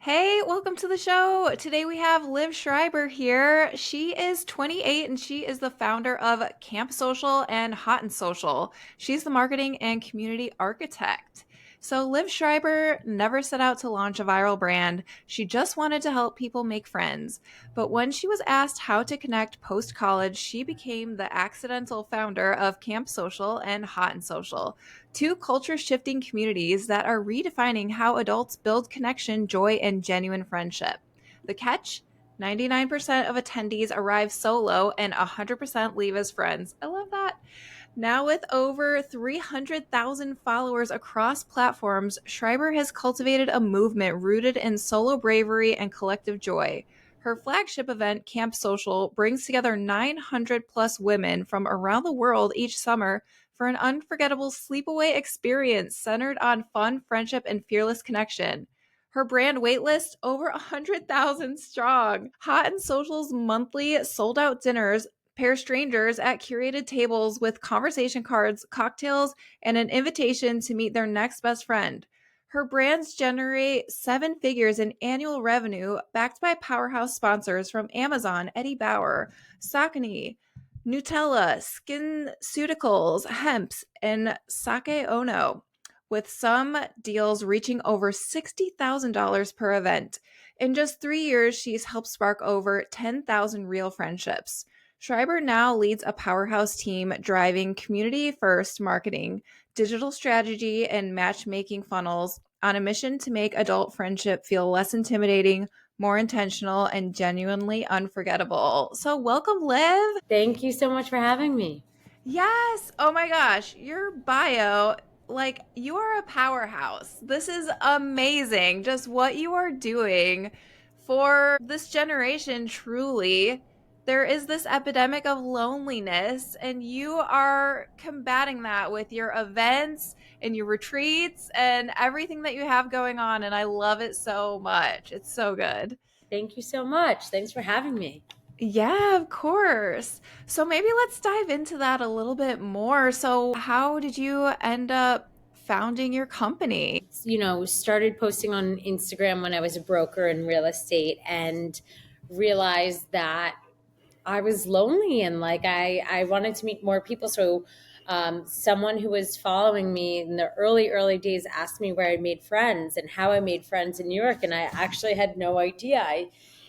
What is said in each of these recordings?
Hey, welcome to the show. Today we have Liv Schreiber here. She is 28 and she is the founder of Camp Social and Hot and Social. She's the marketing and community architect. So, Liv Schreiber never set out to launch a viral brand. She just wanted to help people make friends. But when she was asked how to connect post college, she became the accidental founder of Camp Social and Hot and Social, two culture shifting communities that are redefining how adults build connection, joy, and genuine friendship. The catch? 99% of attendees arrive solo and 100% leave as friends. I love that. Now, with over 300,000 followers across platforms, Schreiber has cultivated a movement rooted in solo bravery and collective joy. Her flagship event, Camp Social, brings together 900 plus women from around the world each summer for an unforgettable sleepaway experience centered on fun, friendship, and fearless connection. Her brand waitlist over 100,000 strong. Hot and Social's monthly sold out dinners pair strangers at curated tables with conversation cards, cocktails, and an invitation to meet their next best friend. Her brands generate seven figures in annual revenue, backed by powerhouse sponsors from Amazon, Eddie Bauer, Saucony, Nutella, SkinCeuticals, Hemps, and Sake Ono, with some deals reaching over $60,000 per event. In just 3 years, she's helped spark over 10,000 real friendships. Schreiber now leads a powerhouse team driving community first marketing, digital strategy, and matchmaking funnels on a mission to make adult friendship feel less intimidating, more intentional, and genuinely unforgettable. So, welcome, Liv. Thank you so much for having me. Yes. Oh my gosh. Your bio, like, you are a powerhouse. This is amazing. Just what you are doing for this generation, truly. There is this epidemic of loneliness, and you are combating that with your events and your retreats and everything that you have going on. And I love it so much. It's so good. Thank you so much. Thanks for having me. Yeah, of course. So maybe let's dive into that a little bit more. So, how did you end up founding your company? Started posting on Instagram when I was a broker in real estate and realized that I was lonely and I wanted to meet more people. So someone who was following me in the early days asked me where I made friends and how I made friends in New York. And I actually had no idea.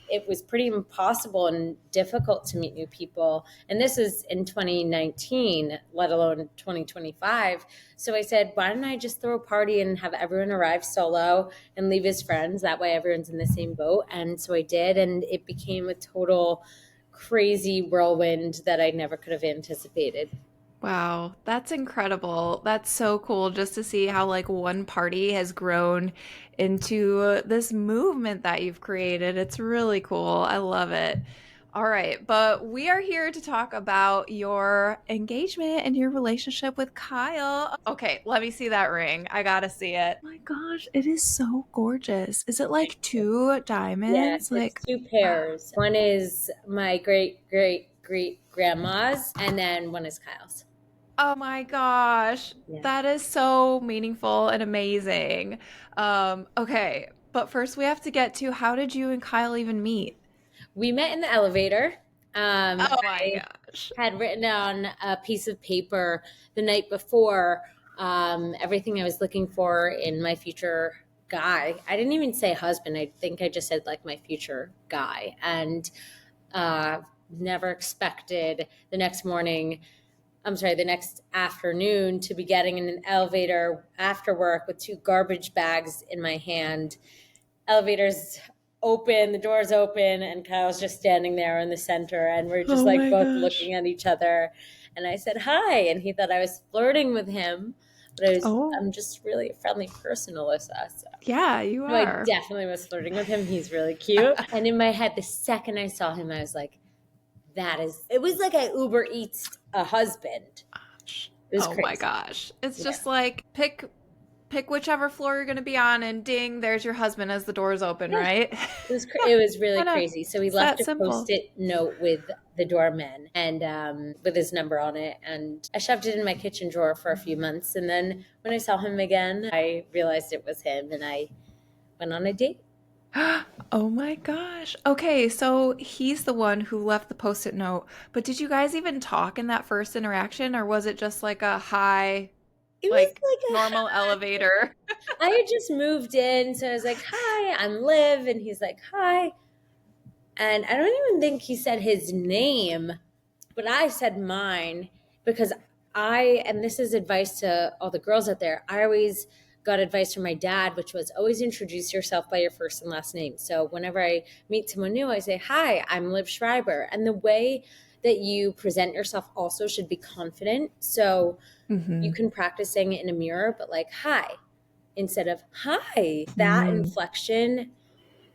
It was pretty impossible and difficult to meet new people. And this is in 2019, let alone 2025. So I said, why don't I just throw a party and have everyone arrive solo and leave as friends? That way everyone's in the same boat. And so I did. And it became a total crazy whirlwind that I never could have anticipated. Wow, that's incredible. That's so cool just to see how like one party has grown into this movement that you've created. It's really cool. I love it. All right, but we are here to talk about your engagement and your relationship with Kyle. Okay, let me see that ring. I gotta see it. Oh my gosh, it is so gorgeous. Is it like two Yes, diamonds? it's Like, two wow. pairs. One is my great grandma's, and then one is Kyle's. Oh my gosh, Yeah. that is so meaningful and amazing. Okay, but first we have to get to how did you and Kyle even meet? We met in the elevator. Oh my I gosh. had written on a piece of paper the night before everything I was looking for in my future guy. I didn't even say husband. I think I just said like my future guy. And never expected the next morning, the next afternoon to be getting in an elevator after work with two garbage bags in my hand. Elevators open, the doors open, and Kyle's just standing there in the center, and we're just Oh like my both gosh. looking at each other. And I said hi, and he thought I was flirting with him, but Oh, I'm just really a friendly person, Alyssa. yeah, you So I are. definitely was flirting with him. He's really cute. And in my head, the second I saw him, I was like, it was like I Uber Eats a husband. It was Oh my crazy. gosh. It's Yeah. just like pick whichever floor you're going to be on and ding, there's your husband as the doors open, Yeah. right? It was really I know. crazy. So he It's that left a simple. post-it note with the doorman and with his number on it, and I shoved it in my kitchen drawer for a few months. And then when I saw him again, I realized it was him, and I went on a date. Oh my gosh. Okay, so he's the one who left the post-it note. But did you guys even talk in that first interaction, or was it just like a hi, It was like like a normal elevator? I had just moved in, so I was like, "Hi, I'm Liv," and he's like, "Hi." And I don't even think he said his name, but I said mine because and this is advice to all the girls out there. I always got advice from my dad, which was always introduce yourself by your first and last name. So whenever I meet someone new, I say, "Hi, I'm Liv Schreiber." And the way that you present yourself also should be confident. So you Mm-hmm. can practice saying it in a mirror, but like, "Hi," instead of "Hi." That Mm. inflection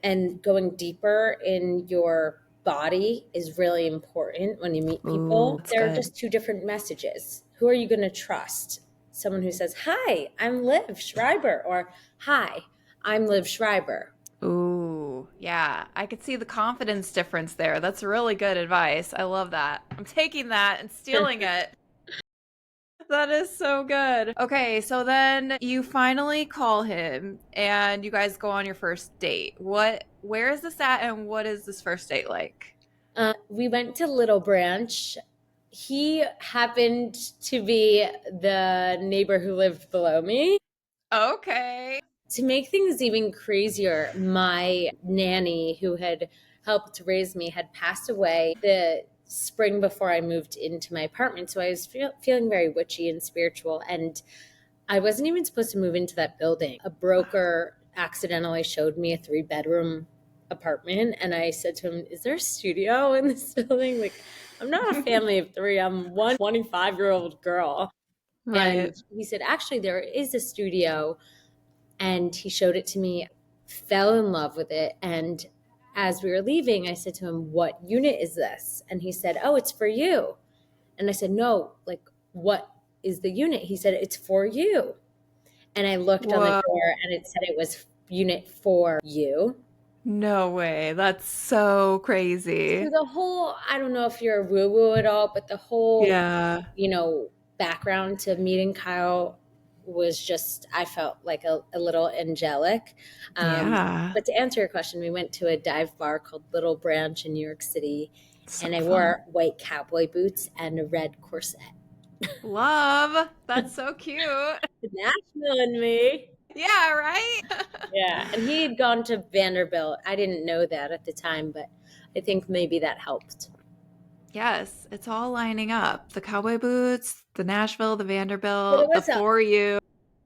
and going deeper in your body is really important when you meet Ooh, people. that's There are good. just two different messages. Who are you going to trust? Someone who says, "Hi, I'm Liv Schreiber," or "Hi, I'm Liv Schreiber." Ooh, yeah. I could see the confidence difference there. That's really good advice. I love that. I'm taking that and stealing it. That is so good. Okay, so then you finally call him and you guys go on your first date. Where is this at and what is this first date like? We went to Little Branch. He happened to be the neighbor who lived below me. Okay. To make things even crazier, my nanny, who had helped raise me, had passed away the spring before I moved into my apartment. So I was feeling very witchy and spiritual. And I wasn't even supposed to move into that building. A broker accidentally showed me a 3-bedroom apartment. And I said to him, "Is there a studio in this building?" Like, I'm not a family of three, I'm one 25-year-old girl. And Right. he said, "Actually, there is a studio." And he showed it to me, fell in love with it. And as we were leaving, I said to him, "What unit is this?" And he said, "Oh, it's for you." And I said, "No, like, what is the unit?" He said, "It's for you." And I looked on the Whoa. door and it said it was unit for you. No way. That's so So crazy. the whole, I don't know if you're a woo woo at all, but the whole, Yeah. background to meeting Kyle was just, I felt like a little angelic. Yeah. But to answer your question, we went to a dive bar called Little Branch in New York City, So and I fun. wore white cowboy boots and a red corset. Love. That's so cute. The Nashville in me. Yeah, right? Yeah, and he had gone to Vanderbilt. I didn't know that at the time, but I think maybe that helped. Yes, it's all lining up. The cowboy boots, the Nashville, the But Vanderbilt, the For You.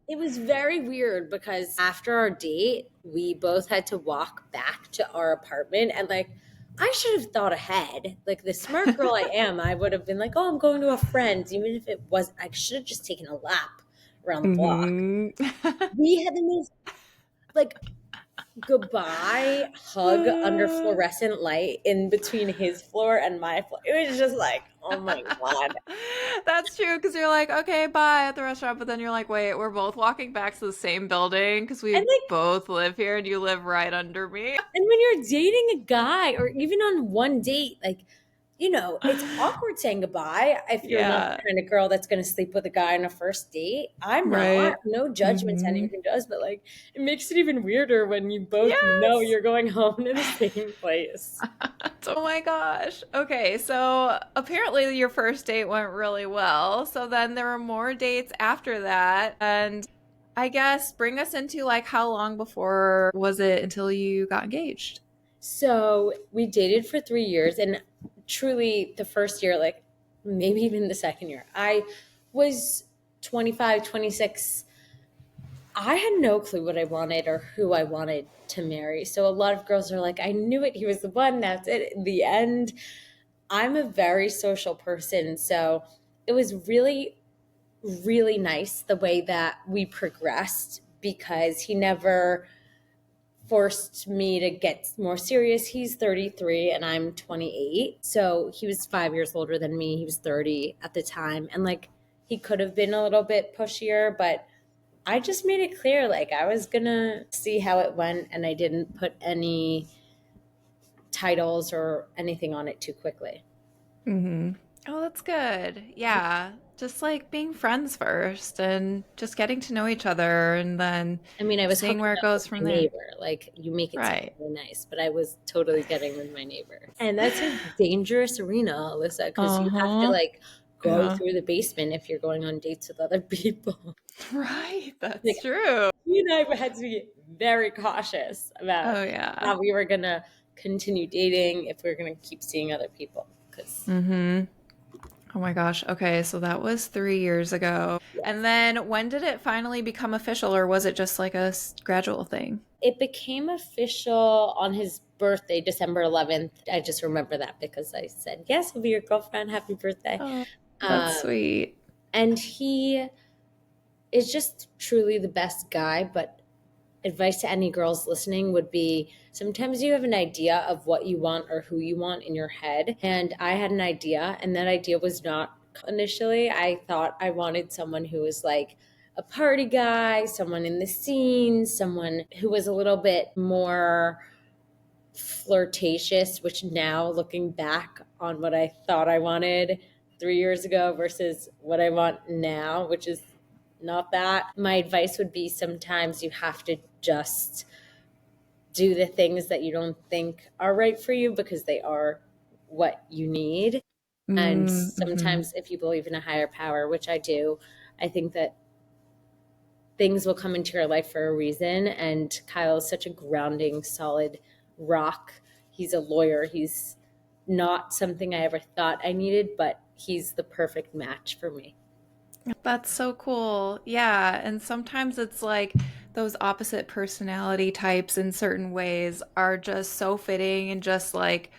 it was very weird because after our date, we both had to walk back to our apartment, and like, I should have thought ahead. Like the smart girl I am, I would have been like, "Oh, I'm going to a friend's," even if it was, I should have just taken a lap around the block. Hmm. We had the most like goodbye hug under fluorescent light in between his floor and my floor. It was just like, oh my God. That's true because you're like, okay, bye at the restaurant, but then you're like, wait, we're both walking back to the same building because And we like, both live here and you live right under me. and when you're dating a guy or even on one date, like, it's awkward saying goodbye if you're not the Yeah, kind of girl that's going to sleep with a guy on a first date. I'm not. right. No judgment to Hmm. anyone who does, but like, it makes it even weirder when you both know Yes. you're going home to the same place. Oh my gosh. Okay, so apparently your first date went really well. So then there were more dates after that. And I guess bring us into like how long before was it until you got engaged? So we dated for 3 years, and truly the first year, like maybe even the second year, I was 25, 26. I had no clue what I wanted or who I wanted to marry. So a lot of girls are like, "I knew it. He was the one. That's it." In the end, I'm a very social person. So it was really, really nice the way that we progressed because he never forced me to get more serious. He's 33 and I'm 28. So he was 5 years older than me. He was 30 at the time. And like, he could have been a little bit pushier, but I just made it clear like I was gonna see how it went and I didn't put any titles or anything on it too quickly. Hmm. Oh, that's good. Yeah. just like being friends first and just getting to know each other and then I mean, I was seeing hooking where it up with goes from my there. neighbor. Like, you make it sound Right. really nice, but I was totally getting with my neighbor. And that's a dangerous arena, Alyssa, because you have to Uh-huh. like go Yeah. through the basement if you're going on dates with other people. Right. Like, That's true. you and I had to be very cautious about Oh yeah. how we were gonna continue dating if we were gonna keep seeing other people. Because Mm-hmm. Oh my gosh. Okay, so that was 3 years ago. And yes, then when did it finally become official, or was it just like a gradual thing? it became official on his birthday, December 11th. I just remember that because I said, "Yes, I'll be your girlfriend. Happy birthday." Oh, that's Um, sweet. and he is just truly the best guy. But advice to any girls listening would be, sometimes you have an idea of what you want or who you want in your head. And I had an idea, and that idea was not initially. I thought I wanted someone who was like a party guy, someone in the scene, someone who was a little bit more flirtatious, which now looking back on what I thought I wanted 3 years ago versus what I want now, which is not that. My advice would be, sometimes you have to just do the things that you don't think are right for you because they are what you need. And Mm-hmm. sometimes, if you believe in a higher power, which I do, I think that things will come into your life for a reason. And Kyle is such a grounding, solid rock. He's a lawyer. He's not something I ever thought I needed, but he's the perfect match for me. That's so cool. Yeah, and sometimes it's like those opposite personality types in certain ways are just so fitting and just like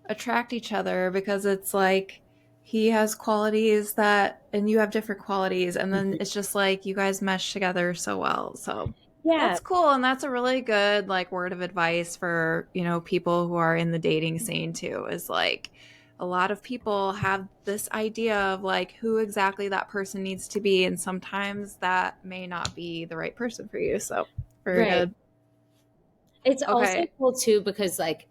attract each other because it's like he has qualities that and you have different qualities and then Mhm. it's just like you guys mesh together so well. So Yeah, that's cool and that's a really good like word of advice for, people who are in the dating scene too is like a lot of people have this idea of like who exactly that person needs to be and sometimes that may not be the right person for you. So very right. good. It's also Okay. cool too because, like,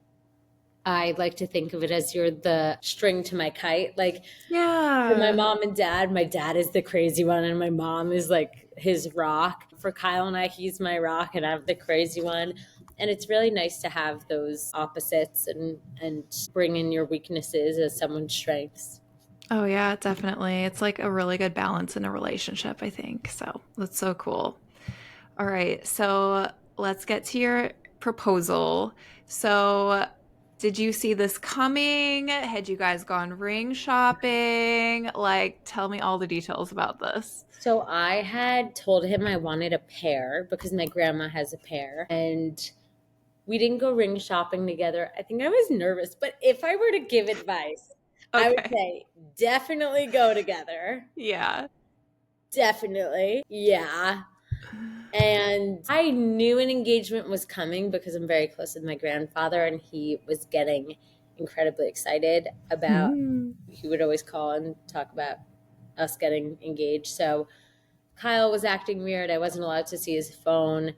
I like to think of it as you're the string to my kite. Like, for my Yeah. mom and dad, my dad is the crazy one, and my mom is like his rock. For Kyle and I, he's my rock, and I'm the crazy one. And it's really nice to have those opposites and bring in your weaknesses as someone's strengths. Oh yeah, definitely. It's like a really good balance in a relationship, I think. So that's so cool. All right, so let's get to your proposal. So, did you see this coming? Had you guys gone ring shopping? Like, tell me all the details about this. So I had told him I wanted a pair because my grandma has a pair, and we didn't go ring shopping together. I think I was nervous, but if I were to give advice, I would Okay. say definitely go together. Yeah. Definitely. Yeah. And I knew an engagement was coming because I'm very close with my grandfather, and he was getting incredibly excited about, Hmm. he would always call and talk about us getting engaged. So Kyle was acting weird. I wasn't allowed to see his phone.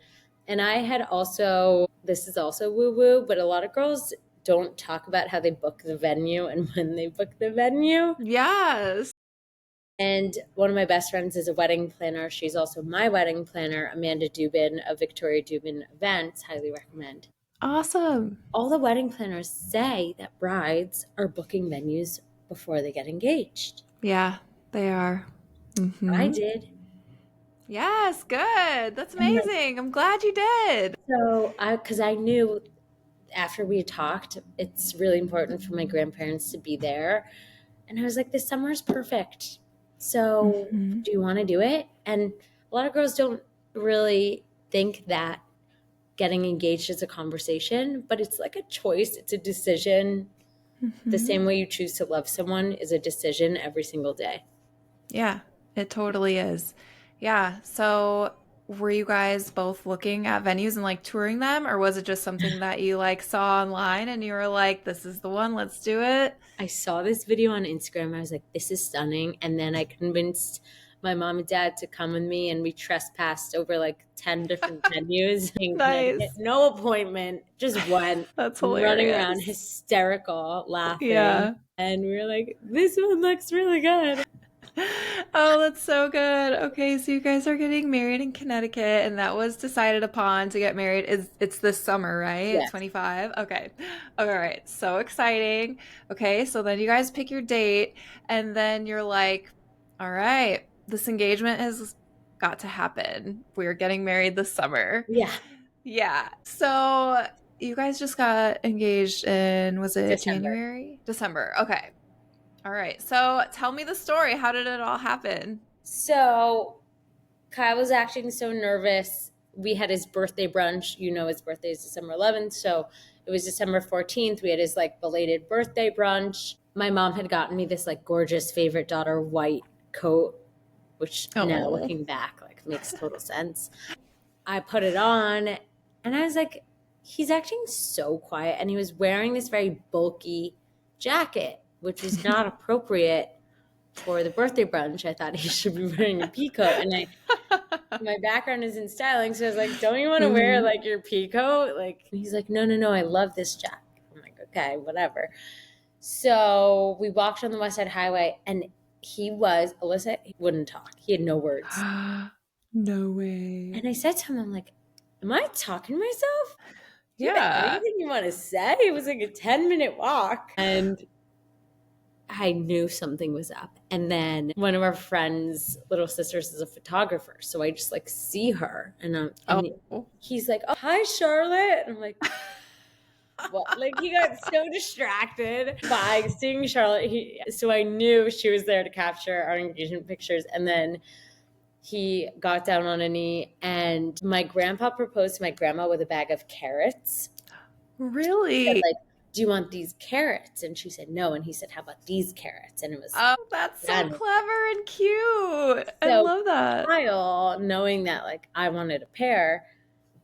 And I had also, this is also woo woo, but a lot of girls don't talk about how they book the venue and when they book the venue. Yes. And one of my best friends is a wedding planner. She's also my wedding planner, Amanda Dubin of Victoria Dubin Events. Highly recommend. Awesome. All the wedding planners say that brides are booking venues before they get engaged. Yeah, they are. I Mm-hmm. did. Yes, good. That's And like, amazing. I'm glad you did. because I knew after we talked, it's really important for my grandparents to be there. And I was like, this summer is perfect. So, Mm-hmm. do you want to do it? And a lot of girls don't really think that getting engaged is a conversation, but it's like a choice, it's a decision. The Mm-hmm. same way you choose to love someone is a decision every single day. Yeah, it totally is. Yeah. So, were you guys both looking at venues and like touring them, or was it just something that you like saw online and you were like, this is the one, let's do it? I saw this video on Instagram. I was like, this is stunning. And then I convinced my mom and dad to come with me, and we trespassed over like 10 different venues in Connecticut. Nice. No appointment, just went, That's running around hilarious. hysterical, laughing. Yeah. And we were like, this one looks really good. Oh, that's so good. Okay, so you guys are getting married in Connecticut, and that was decided upon to get married. Is it's this summer, right? Yes. 25? Okay. All right. So exciting. Okay, so then you guys pick your date, and then you're like, all right, this engagement has got to happen. We're getting married this summer. Yeah. Yeah. So you guys just got engaged in, was it December. January? December. Okay. All right. So tell me the story. How did it all happen? So Kyle was acting so nervous. We had his birthday brunch. You know, his birthday is December 11th. So it was December 14th. We had his like belated birthday brunch. My mom had gotten me this like gorgeous favorite daughter white coat, which now Oh. looking back, like makes total sense. I put it on and I was like, he's acting so quiet. And he was wearing this very bulky jacket, which was not appropriate for the birthday brunch. I thought he should be wearing a pea coat. And my background is in styling. So I was like, don't you want to wear Mhm. like your pea coat? Like, and he's like, no, no, no, I love this jacket. I'm like, okay, whatever. So we walked on the West Side Highway and Alyssa, he wouldn't talk. He had no words. No way. And I said to him, I'm like, am I talking to myself? Do you have Yeah. anything you want to say? It was like a 10-minute walk. And I knew something was up. And then one of our friends' little sisters is a photographer. So I just like see her and Oh. he's like, oh, hi, Charlotte. And I'm like, what? Like he got so distracted by seeing Charlotte. So I knew she was there to capture our engagement pictures. And then he got down on a knee and my grandpa proposed to my grandma with a bag of carrots. Said Really? like, do you want these carrots? And she said no. And he said, how about these carrots? And it was Oh, that's so done. clever and cute. I So love that. Kyle, knowing that like I wanted a pair,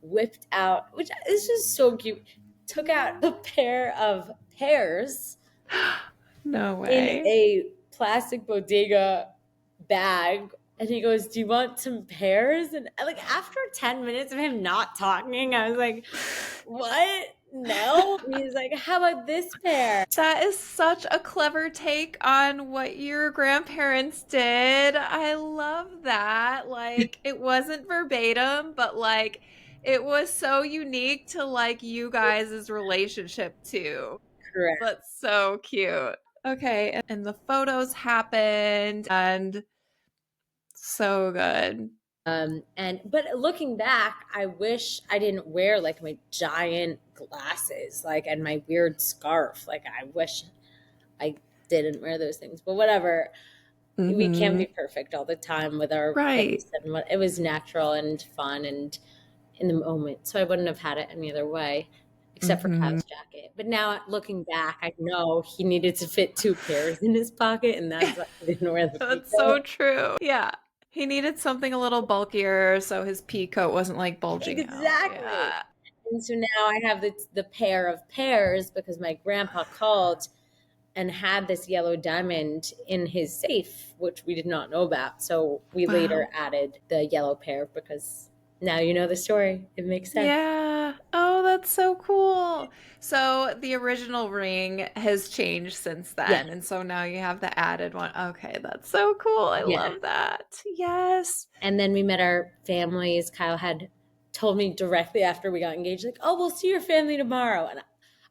whipped out, which is just so cute, took out a pair of pears No in way. a plastic bodega bag. And he goes, do you want some pears? And like after 10 minutes of him not talking, I was like, what? No. And he's like, how about this pair? That is such a clever take on what your grandparents did. I love that. Like, it wasn't verbatim, but like, it was so unique to like you guys' relationship too. Correct. That's so cute. Okay, and the photos happened and so good. And but looking back, I wish I didn't wear like my giant glasses, like and my weird scarf. Like I wish I didn't wear those things. But whatever. We can't Mm-hmm. be perfect all the time with our Right. face, and it was natural and fun and in the moment. So I wouldn't have had it any other way, except for Mm-hmm. Kyle's jacket. But now looking back, I know he needed to fit two pairs in his pocket, and that's why he didn't wear the That's so peacoat. true. Yeah. He needed something a little bulkier so his pea coat wasn't like bulging out. Exactly. Yeah. And so now I have the pair of pears because my grandpa called and had this yellow diamond in his safe, which we did not know about. So we later Wow. added the yellow pair because now you know the story. It makes sense. Yeah. Oh, that's so cool. So the original ring has changed since Yeah. then. And so now you have the added one. Okay, that's so cool. I Yeah. love that. Yes. And then we met our families. Kyle had told me directly after we got engaged, like, oh, we'll see your family tomorrow. And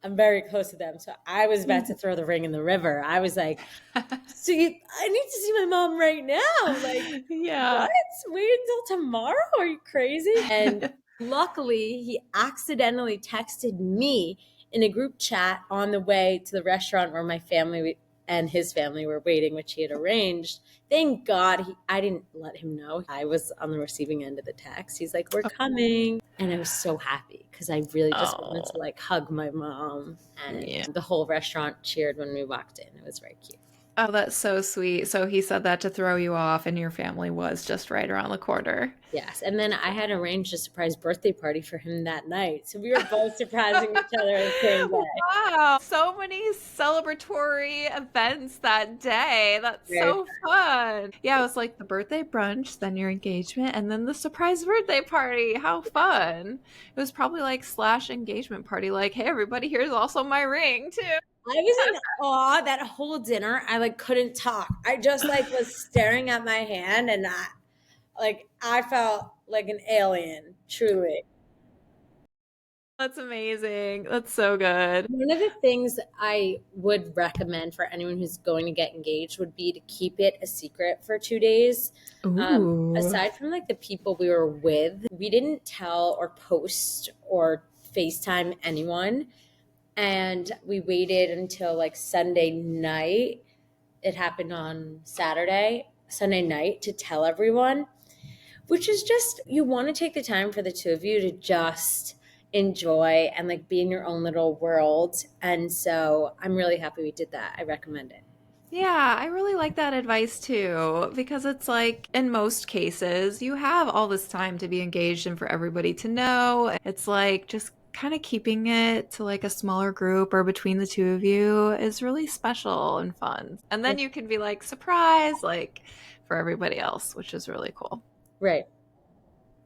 I'm very close to them. So I was about to throw the ring in the river. I was like, I need to see my mom right now. Like, Yeah. what? Wait until tomorrow? Are you crazy? And luckily, he accidentally texted me in a group chat on the way to the restaurant where my family and his family were waiting, which he had arranged. Thank God I didn't let him know. I was on the receiving end of the text. He's like, we're coming. And I was so happy because I really just wanted Oh, to like hug my mom. And yeah. the whole restaurant cheered when we walked in. It was very cute. Oh, that's so sweet. So he said that to throw you off, and your family was just right around the corner. Yes. And then I had arranged a surprise birthday party for him that night. So we were both surprising each other the same day. Wow, so many celebratory events that day. That's Very so fun. Yeah, it was like the birthday brunch, then your engagement, and then the surprise birthday party. How fun. It was probably like slash engagement party, like, hey, everybody, here's also my ring, too. I was in awe that whole dinner. I like couldn't talk. I just like was staring at my hand, and I felt like an alien, truly. That's amazing. That's so good. One of the things I would recommend for anyone who's going to get engaged would be to keep it a secret for 2 days. Ooh. Aside from like the people we were with, we didn't tell or post or FaceTime anyone. And we waited until like Sunday night. It happened on Sunday night to tell everyone, which is just, you want to take the time for the two of you to just enjoy and like be in your own little world. And so I'm really happy we did that. I recommend it. Yeah, I really like that advice too, because it's like in most cases, you have all this time to be engaged and for everybody to know. It's like just kind of keeping it to like a smaller group or between the two of you is really special and fun. And then you can be like, surprise, like for everybody else, which is really cool. Right.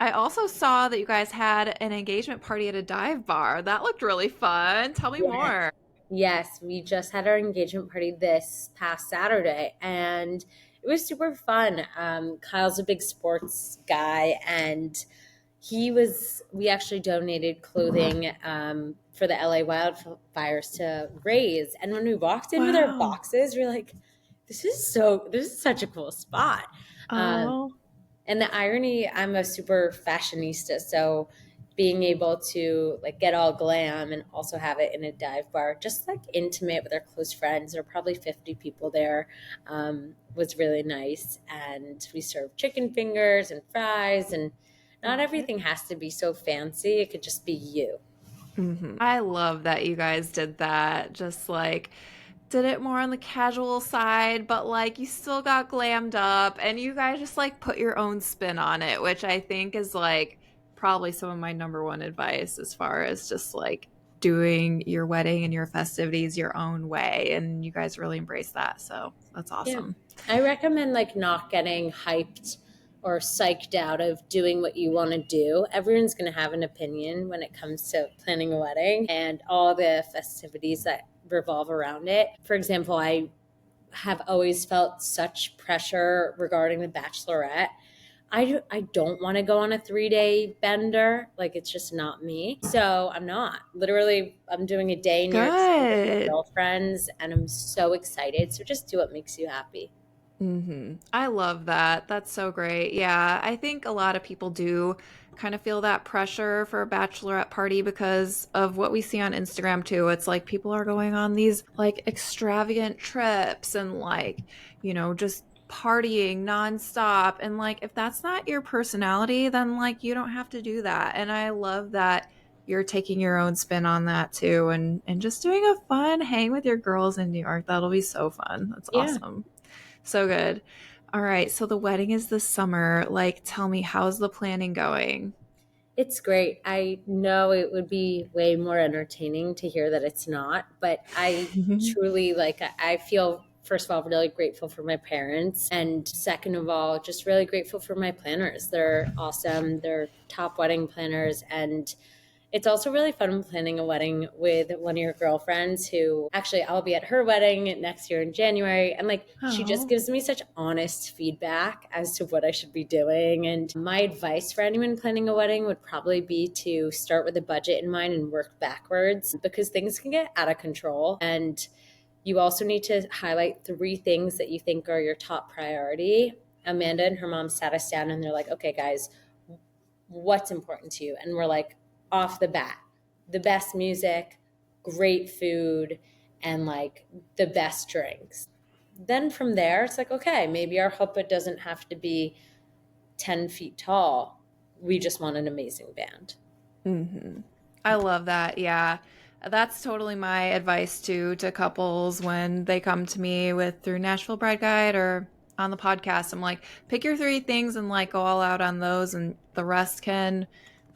I also saw that you guys had an engagement party at a dive bar. That looked really fun. Tell me Yes. more. Yes, we just had our engagement party this past Saturday, and it was super fun. Kyle's a big sports guy, and we actually donated clothing for the LA wildfires to raise. And when we walked in with our Wow. boxes, we are like, this is such a cool spot. Um, Oh. and the irony, I'm a super fashionista, so being able to like get all glam and also have it in a dive bar, just like intimate with our close friends, there are probably 50 people there, was really nice. And we served chicken fingers and fries, and not Love it. everything has to be so fancy. It could just be you. I love that you guys did that. Just like did it more on the casual side, but like you still got glammed up and you guys just like put your own spin on it, which I think is like probably some of my number one advice as far as just like doing your wedding and your festivities your own way. And you guys really embrace that. So that's Yeah. awesome. I recommend like not getting hyped or psyched out of doing what you want to do. Everyone's going to have an opinion when it comes to planning a wedding and all the festivities that revolve around it. For example, I have always felt such pressure regarding the bachelorette. I don't want to go on a 3 day bender. Like, it's just not me. So I'm not. Literally, I'm doing a day in New York City with my Good. girlfriends, and I'm so excited. So just do what makes you happy. I love that. That's so great. Yeah, I think a lot of people do kind of feel that pressure for a bachelorette party because of what we see on Instagram too. It's like people are going on these like extravagant trips and like, just partying nonstop. And like, if that's not your personality, then like you don't have to do that. And I love that you're taking your own spin on that too and just doing a fun hang with your girls in New York. That'll be so fun. That's Yeah. awesome. So good. All right. So the wedding is this summer. Like, tell me, how's the planning going? It's great. I know it would be way more entertaining to hear that it's not, but I truly I feel, first of all, really grateful for my parents. And second of all, just really grateful for my planners. They're awesome. They're top wedding planners. And it's also really fun planning a wedding with one of your girlfriends who actually I'll be at her wedding next year in January. And like she just Oh. gives me such honest feedback as to what I should be doing. And my advice for anyone planning a wedding would probably be to start with a budget in mind and work backwards because things can get out of control. And you also need to highlight 3 things that you think are your top priority. Amanda and her mom sat us down and they're like, okay, guys, what's important to you? And we're like, off the bat, the best music, great food, and like the best drinks. Then from there, it's like, okay, maybe our chuppah doesn't have to be 10 feet tall. We just want an amazing band. I love that. Yeah. That's totally my advice to couples when they come to me with through Nashville Bride Guide or on the podcast. I'm like, pick your 3 things and like go all out on those and the rest can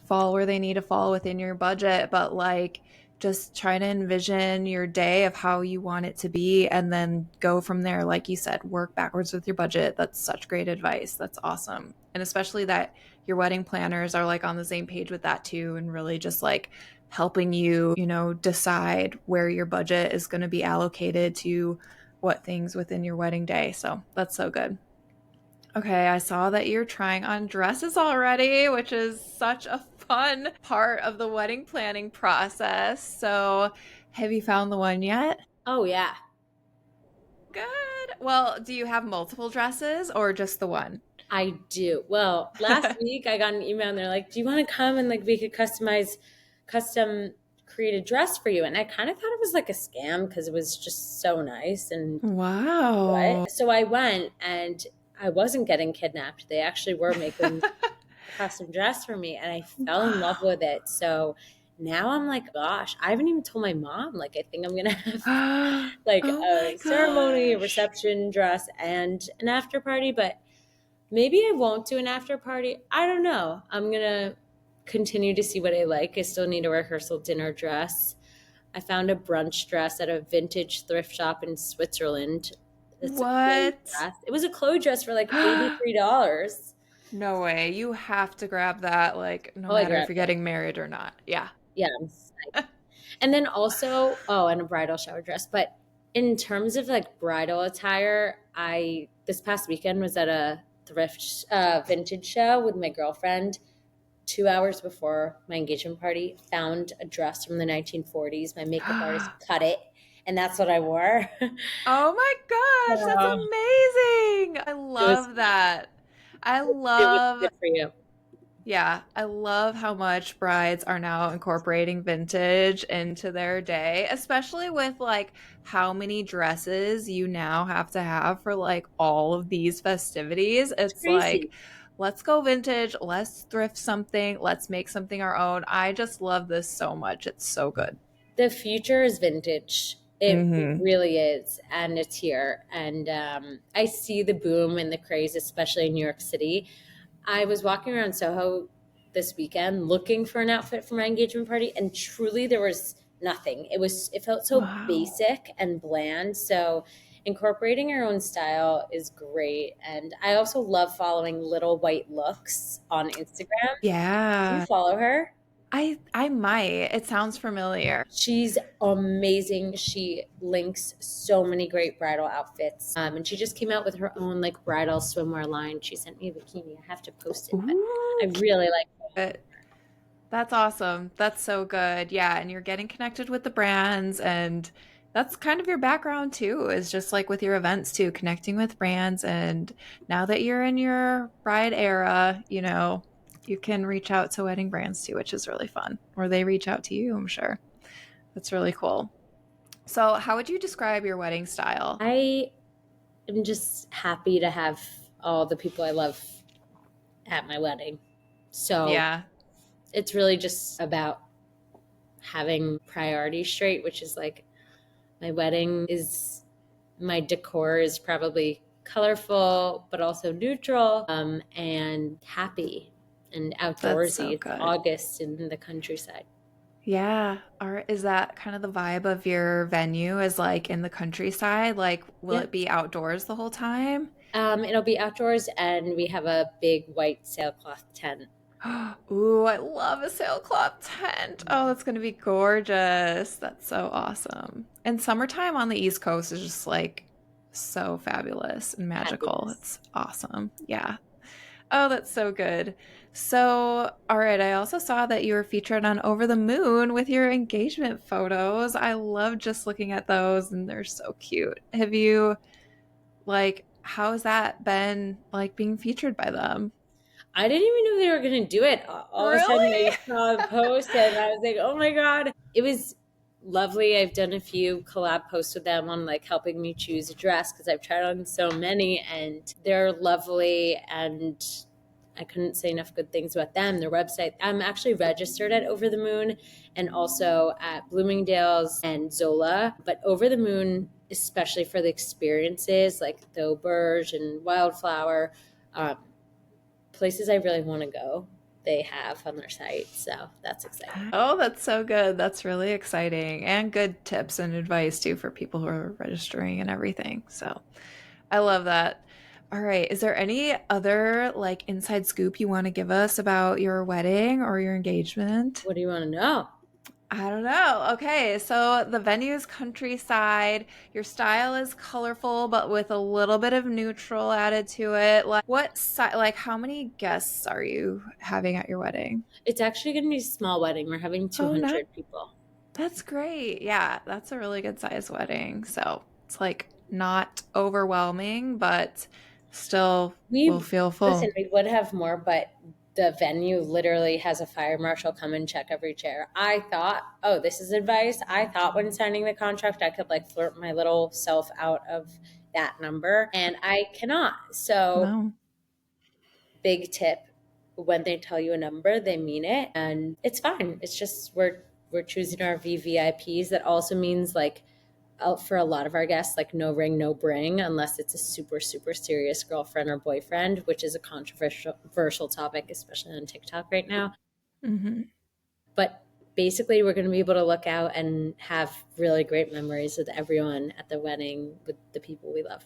fall where they need to fall within your budget. But like just try to envision your day of how you want it to be and then go from there. Like you said, work backwards with your budget. That's such great advice. That's awesome. And especially that your wedding planners are like on the same page with that too, and really just like helping you, decide where your budget is going to be allocated to what things within your wedding day. So that's so good. Okay, I saw that you're trying on dresses already, which is such a fun part of the wedding planning process. So, have you found the one yet? Oh, yeah. Good. Well, do you have multiple dresses or just the one? I do. Well, last week I got an email and they're like, "Do you want to come and like we could custom create a dress for you?" And I kind of thought it was like a scam because it was just so nice and Wow. what. So I went and I wasn't getting kidnapped. They actually were making a custom dress for me and I fell in love with it. So now I'm like, gosh, I haven't even told my mom. Like, I think I'm gonna have Wow. like Oh a my ceremony, a gosh. reception dress, and an after party, but maybe I won't do an after party. I don't know. I'm going to continue to see what I like. I still need a rehearsal dinner dress. I found a brunch dress at a vintage thrift shop in Switzerland. It's a Chloe What? dress. It was a Chloe dress for like $83. No way. You have to grab that, like, no Oh, I matter if grabbed you're it. getting married or not. Yeah. Yeah, I'm psyched. And then also, oh, and a bridal shower dress. But in terms of like bridal attire, I this past weekend was at a thrift vintage show with my girlfriend. 2 hours before my engagement party, found a dress from the 1940s. My makeup artist cut it, and that's what I wore. Oh my gosh, that's Um, amazing. I it was love that. I it was love, good for you. yeah, I love how much brides are now incorporating vintage into their day, especially with like how many dresses you now have to have for like all of these festivities. It's It's like, crazy. let's go vintage, let's thrift something, let's make something our own. I just love this so much. It's so good. The future is vintage. It Hmm. really is, and it's here. And I see the boom and the craze, especially in New York City. I was walking around Soho this weekend looking for an outfit for my engagement party, and truly there was nothing. It felt so Wow. basic and bland. So incorporating your own style is great. And I also love following Little White Looks on Instagram. Do you Yeah. follow her? I might. It sounds familiar. She's amazing. She links so many great bridal outfits. And she just came out with her own like bridal swimwear line. She sent me a bikini. I have to post it, but Ooh, I really like cute. That's awesome. That's so good. Yeah, and you're getting connected with the brands, and that's kind of your background too, is just like with your events too, connecting with brands. And now that you're in your bride era, you can reach out to wedding brands too, which is really fun. Or they reach out to you, I'm sure. That's really cool. So, how would you describe your wedding style? I am just happy to have all the people I love at my wedding. So Yeah. it's really just about having priorities straight, which is like my wedding is my decor is probably colorful, but also neutral and happy and That's so outdoorsy. It's good. August in the countryside. Yeah. Or is that kind of the vibe of your venue is like in the countryside? Like, will Yeah. it be outdoors the whole time? It'll be outdoors, and we have a big white sailcloth tent. Ooh, I love a sailcloth tent. Oh, that's going to be gorgeous. That's so awesome. And summertime on the East Coast is just like so fabulous and magical. Happiness. It's awesome. Yeah. Oh, that's so good. So, all right, I also saw that you were featured on Over the Moon with your engagement photos. I love just looking at those and they're so cute. Have you how has that been like being featured by them? I didn't even know they were going to do it. All of a sudden, Really? I saw a post and I was like, oh my God. It was lovely. I've done a few collab posts with them on like helping me choose a dress because I've tried on so many and they're lovely. And I couldn't say enough good things about them, their website. I'm actually registered at Over the Moon and also at Bloomingdale's and Zola. But Over the Moon, especially for the experiences like the Auberge and Wildflower, um, places I really want to go, they have on their site. So that's exciting. Oh, that's so good. That's really exciting. And good tips and advice too for people who are registering and everything. So I love that. All right. Is there any other like inside scoop you want to give us about your wedding or your engagement? What do you want to know? I don't know. Okay, so the venue's countryside. Your style is colorful, but with a little bit of neutral added to it. Like how many guests are you having at your wedding? It's actually going to be a small wedding. We're having Oh, not 200 people. that's great. Yeah, that's a really good size wedding. So it's like not overwhelming, but still will We feel listen, full. we would have more, but the venue literally has a fire marshal come and check every chair. I thought, oh, this is advice. I thought when signing the contract, I could like flirt my little self out of that number, and I cannot. So, No. big tip: when they tell you a number, they mean it, and it's fine. It's just we're choosing our VVIPs. That also means like for a lot of our guests, like no ring, no bring, unless it's a super, super serious girlfriend or boyfriend, which is a controversial topic, especially on TikTok right now. Hmm. But basically, we're going to be able to look out and have really great memories with everyone at the wedding with the people we love.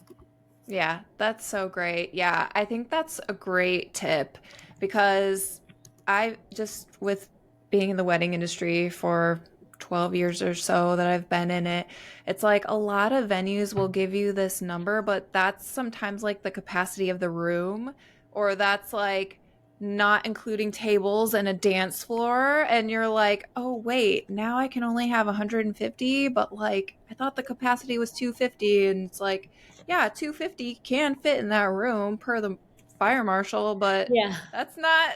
Yeah, that's so great. Yeah, I think that's a great tip because I just, with being in the wedding industry for 12 years or so that I've been in it, it's like a lot of venues will give you this number, but that's sometimes like the capacity of the room, or that's like not including tables and a dance floor. And you're like, oh, wait, now I can only have 150, but like I thought the capacity was 250. And it's like, yeah, 250 can fit in that room per the fire marshal, but Yeah. that's not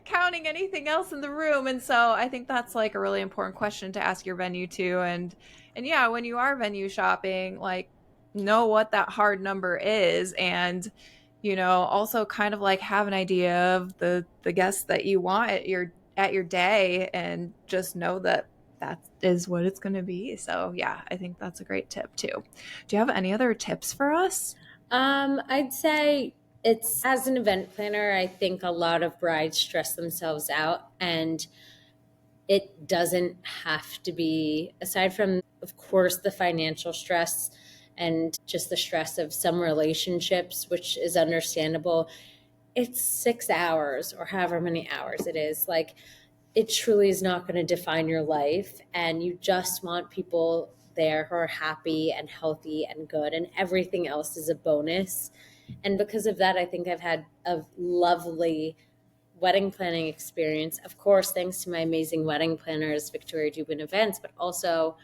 counting anything else in the room. And so I think that's like a really important question to ask your venue too. And yeah, when you are venue shopping, like know what that hard number is, and also kind of like have an idea of the guests that you want at your day, and just know that that is what it's going to be. So yeah, I think that's a great tip too. Do you have any other tips for us? I'd say it's as an event planner, I think a lot of brides stress themselves out, and it doesn't have to be, aside from, of course, the financial stress and just the stress of some relationships, which is understandable. It's 6 hours or however many hours it is. Like, it truly is not going to define your life. And you just want people there who are happy and healthy and good, and everything else is a bonus. And because of that, I think I've had a lovely wedding planning experience. Of course, thanks to my amazing wedding planners, Victoria Dubin Events, but also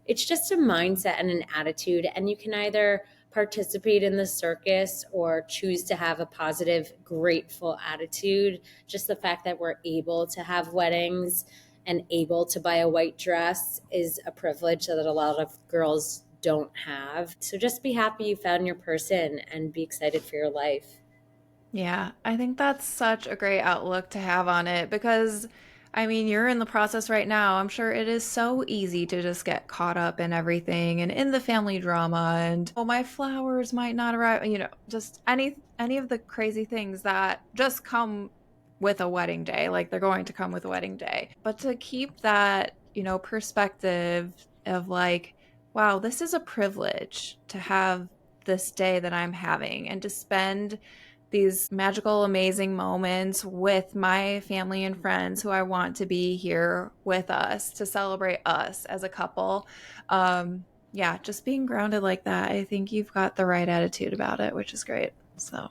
it's just a mindset and an attitude. And you can either participate in the circus or choose to have a positive, grateful attitude. Just the fact that we're able to have weddings and able to buy a white dress is a privilege that a lot of girls don't have. So just be happy you found your person and be excited for your life. Yeah, I think that's such a great outlook to have on it because, I mean, you're in the process right now. I'm sure it is so easy to just get caught up in everything and in the family drama and, oh, my flowers might not arrive, just any of the crazy things that just come with a wedding day, like they're going to come with a wedding day. But to keep that, perspective of like, wow, this is a privilege to have this day that I'm having and to spend these magical, amazing moments with my family and friends who I want to be here with us to celebrate us as a couple. Yeah, just being grounded like that. I think you've got the right attitude about it, which is great. So,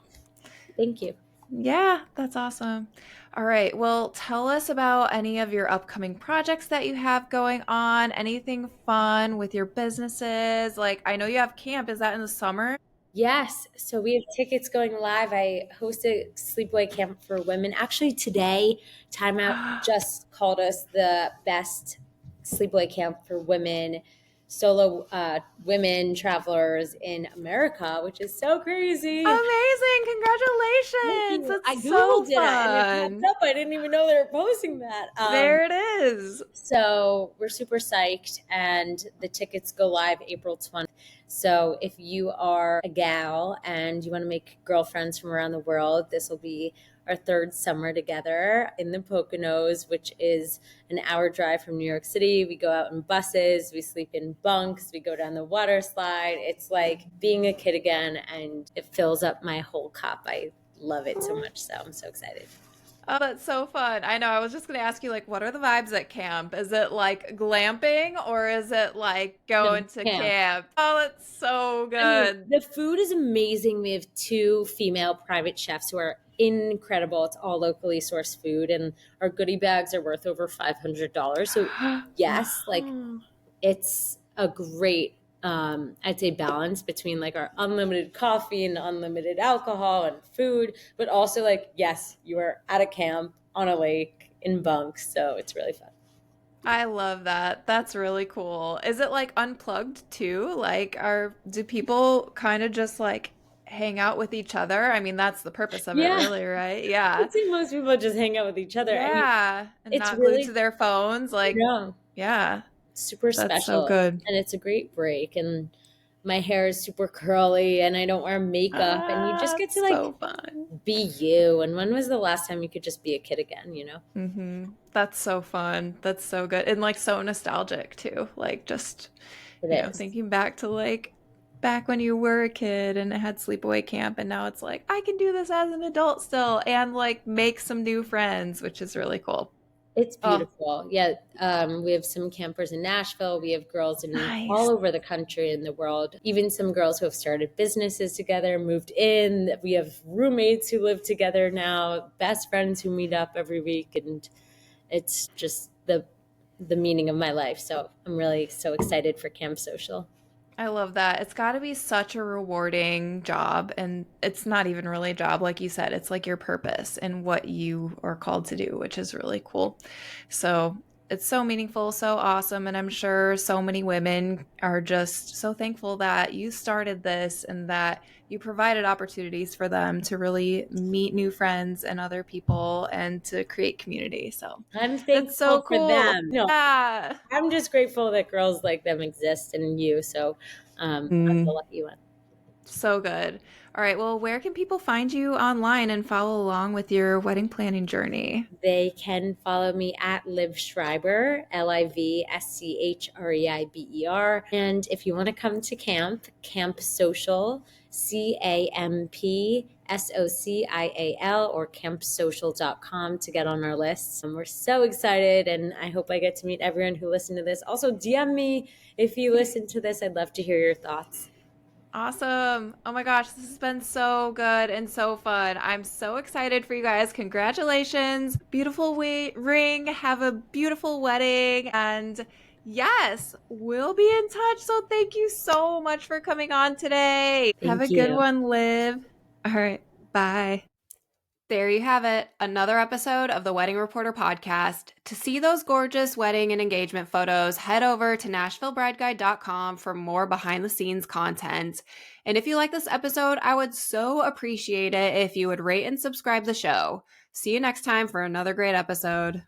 Thank you. yeah, that's awesome. All right. Well, tell us about any of your upcoming projects that you have going on. Anything fun with your businesses? Like, I know you have camp. Is that in the summer? Yes. So we have tickets going live. I host a sleepaway camp for women. Actually, today, Time Out just called us the best sleepaway camp for women, solo women travelers in America, which is so crazy. Amazing. Thank Congratulations. you. That's I so Googled it and it popped fun. up. I didn't even know they were posting that. There it is. So we're super psyched, and the tickets go live April 20th. So if you are a gal and you want to make girlfriends from around the world, this will be our third summer together in the Poconos, which is an hour drive from New York City. We go out in buses, we sleep in bunks, we go down the water slide. It's like being a kid again, and it fills up my whole cup. I love it so much. So I'm so excited. Oh, that's so fun. I know. I was just going to ask you, like, what are the vibes at camp? Is it like glamping or is it like No, going to camp. camp? Oh, that's so I mean, good. the food is amazing. We have two female private chefs who are incredible. It's all locally sourced food, and our goodie bags are worth over $500. So, yes, like Wow. it's a great, I'd say, balance between like our unlimited coffee and unlimited alcohol and food, but also like, yes, you are at a camp on a lake in bunks. So, it's really fun. I love that. That's really cool. Is it like unplugged too? Like, do people kind of just like hang out with each other? I mean, that's the purpose of it, Yeah. really, right? Yeah. I'd say most people just hang out with each other. And Yeah. And it's not glued really, to their phones. Like, yeah, yeah, super that's so special, good. and it's a great break. And my hair is super curly and I don't wear makeup, and you just Ah, get to like so fun. be you. And when was the last time you could just be a kid again, you know? That's so fun. That's so good. And like so nostalgic too. Like just, It is. thinking back to like back when you were a kid and had sleepaway camp and now it's like I can do this as an adult still and like make some new friends, which is really cool. It's Oh, beautiful. Yeah. We have some campers in Nashville. We have girls in all nice. over the country and the world. Even some girls who have started businesses together, moved in. We have roommates who live together now, best friends who meet up every week. And it's just the meaning of my life. So I'm really so excited for Camp Social. I love that. It's got to be such a rewarding job. And it's not even really a job, like you said. It's like your purpose and what you are called to do, which is really cool. So it's so meaningful, so awesome. And I'm sure so many women are just so thankful that you started this and that you provided opportunities for them to really meet new friends and other people and to create community. So I'm that's so thankful for cool. them. No, Yeah. I'm just grateful that girls like them exist and you. So I'm the Mm. lucky one. So good. All right. Well, where can people find you online and follow along with your wedding planning journey? They can follow me at Liv Schreiber, LivSchreiber. And if you want to come to camp, Camp Social, CampSocial, or campsocial.com to get on our list. And we're so excited, and I hope I get to meet everyone who listened to this. Also, DM me if you listen to this. I'd love to hear your thoughts. Awesome. Oh my gosh, this has been so good and so fun. I'm so excited for you guys. Congratulations. Beautiful ring. Have a beautiful wedding. And yes, we'll be in touch. So thank you so much for coming on today. Have a Thank good you. one, Liv. All right. Bye. There you have it, another episode of the Wedding Reporter podcast. To see those gorgeous wedding and engagement photos, head over to NashvilleBrideGuide.com for more behind the scenes content. And if you like this episode, I would so appreciate it if you would rate and subscribe the show. See you next time for another great episode.